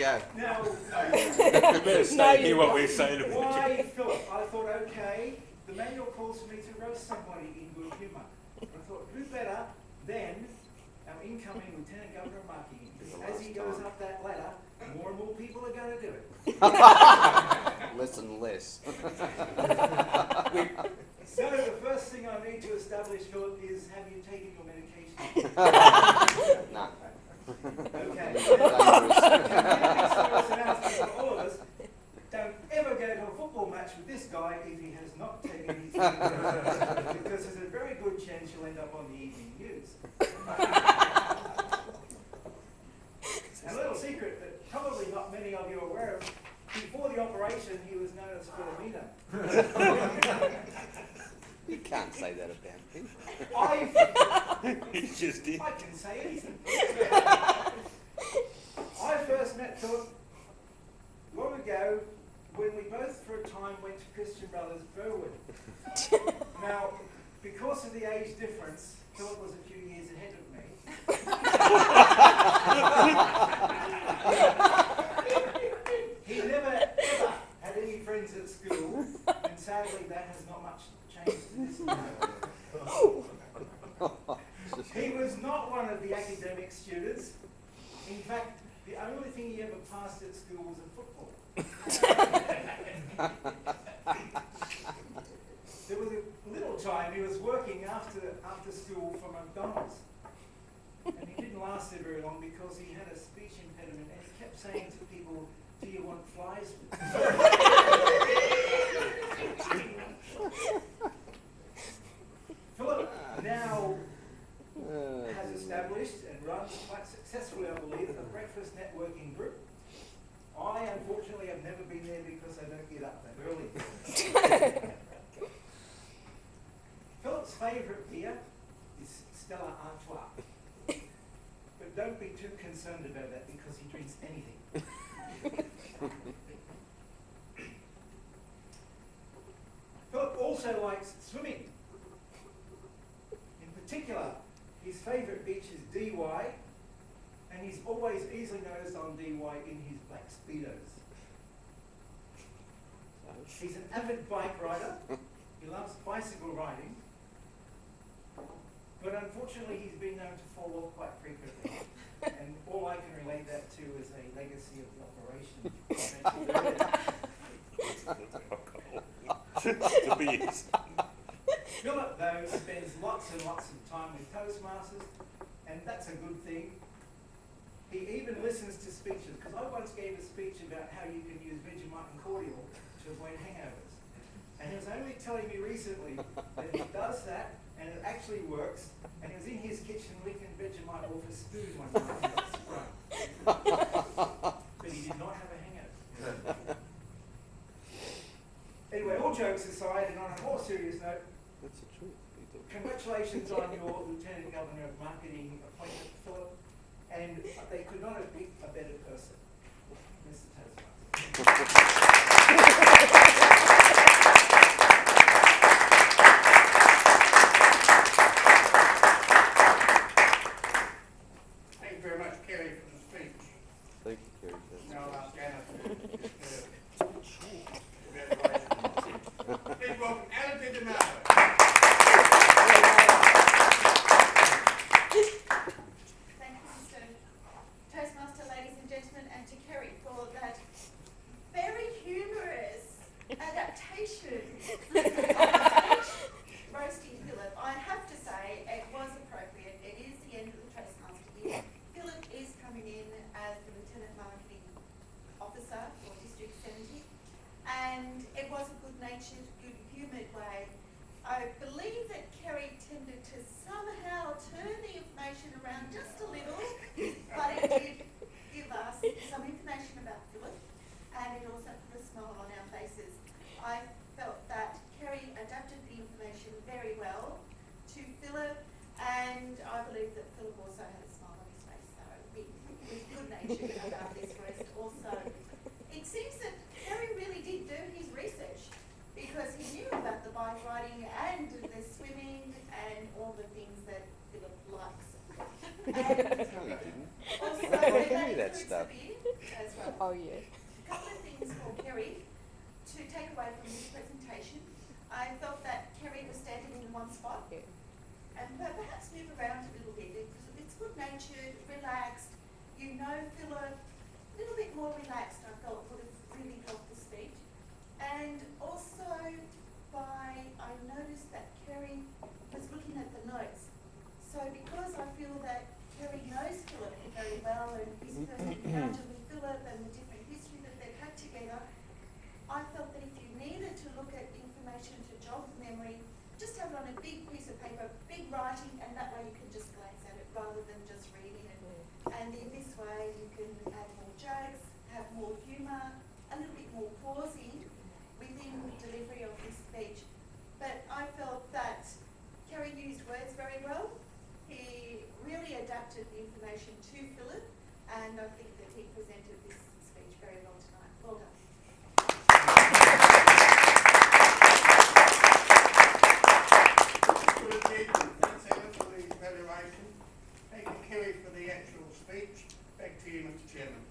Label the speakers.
Speaker 1: go.
Speaker 2: Now,
Speaker 3: You better stay hear what we're saying about
Speaker 2: why Philip? I thought, okay, the manual calls for me to roast somebody in good humour. I thought, who better than our incoming Lieutenant Governor of Marketing? As he goes up that ladder, more and more people are going to do it.
Speaker 1: Less and less.
Speaker 2: So the first thing I need to establish, Philip, is have you taken your medication?
Speaker 1: No.
Speaker 2: Okay.
Speaker 1: Dangerous.
Speaker 2: So announcement for all of us, don't ever go to a football match with this guy if he has not taken his medication, because there's a very good chance you'll end up on the evening news. A little secret that probably not many of you are aware of, before the operation he was known as Philomena.
Speaker 1: You can't say that about him.
Speaker 3: He just did.
Speaker 2: I can say anything. I first met Philip long ago when we both for a time went to Christian Brothers Burwood. Now, because of the age difference, Philip was a few years ahead of me. He never ever had any friends at school, and sadly that has not much changed to this day. He was not one of the academic students. In fact, the only thing he ever passed at school was a football. There was a little time he was working after school for McDonald's. And he didn't last there very long because he had a speech impediment and he kept saying to people, "Do you want flies?" Philip now has established and runs quite successfully, I believe, a breakfast networking group. I unfortunately have never been there because I don't get up that early. Philip's favourite beer is Stella Artois. But don't be too concerned about that because he drinks anything. Philip also likes swimming. In particular, his favourite beach is DY, and he's always easily noticed on DY in his black Speedos. He's an avid bike rider. He loves bicycle riding. But unfortunately, he's been known to fall off quite frequently. And all I can relate that to is a legacy of the operation.
Speaker 3: The beers.
Speaker 2: Philip, though, spends lots and lots of time with Toastmasters, and that's a good thing. He even listens to speeches, because I once gave a speech about how you can use Vegemite and cordial to avoid hangovers. And he was only telling me recently that he does that, and it actually works, and he was in his kitchen licking Vegemite off a spoon one night. But he did not have a hangover. Anyway, all jokes aside, and on a more serious note,
Speaker 1: That's the truth.
Speaker 2: congratulations on your Lieutenant Governor of Marketing appointment, Philip, and they could not have picked a better person, Mr. Toastmaster.
Speaker 4: Thank you very much, Kerry, for the speech.
Speaker 1: Thank you, Kerry.
Speaker 4: Now I'll ask Anna to congratulations. Please welcome Anna DiDonato.
Speaker 5: Thank you, Mr. Toastmaster, ladies and gentlemen, and to Kerry for that very humorous adaptation of roasting Philip. I have to say it was appropriate. It is the end of the Toastmaster year. Philip is coming in as the Lieutenant Marketing Officer for District 70, and it was a good-natured, good-humoured way. I believe that Kerry tended to somehow turn the information around just a little, but it did give us some information about Philip, and it also put a smile on our faces. I felt that Kerry adapted the information very well to Philip, and I believe that Philip also had a smile on his face, so he was good-natured about this roast also. It seems that Kerry really did do his research, because he knew about the bike riding and the swimming and all the things that Philip likes. And
Speaker 1: No, you didn't.
Speaker 5: also
Speaker 1: Tell me
Speaker 5: that
Speaker 1: that
Speaker 5: includes
Speaker 1: stuff.
Speaker 5: the beer as well.
Speaker 6: Oh yeah.
Speaker 5: A couple of things for Kerry to take away from this presentation. I felt that Kerry was standing in one spot
Speaker 6: Yeah.
Speaker 5: and perhaps move around a little bit. It's good-natured, relaxed. You know, feel a little bit more relaxed, I felt would have really helped the speech. And also, I noticed that Kerry was looking at the notes. So because I feel that Kerry knows Philip very well and his personal encounter with Philip and the different history that they've had together, I felt that if you needed to look at information to jog memory, just have it on a big piece of paper, big writing, and that way you can just glance at it rather than just reading it. And in this way you can add more jokes, have more humour, a little bit more pausing within the delivery of this speech. But I felt that Kerry used words very well. He really adapted the information to Philip, and I think that he presented this speech very well tonight. Well done.
Speaker 4: Good indeed. Thanks, Emma, for the evaluation. Thank you, Kerry, for the actual speech. Back to you, Mr. Chairman.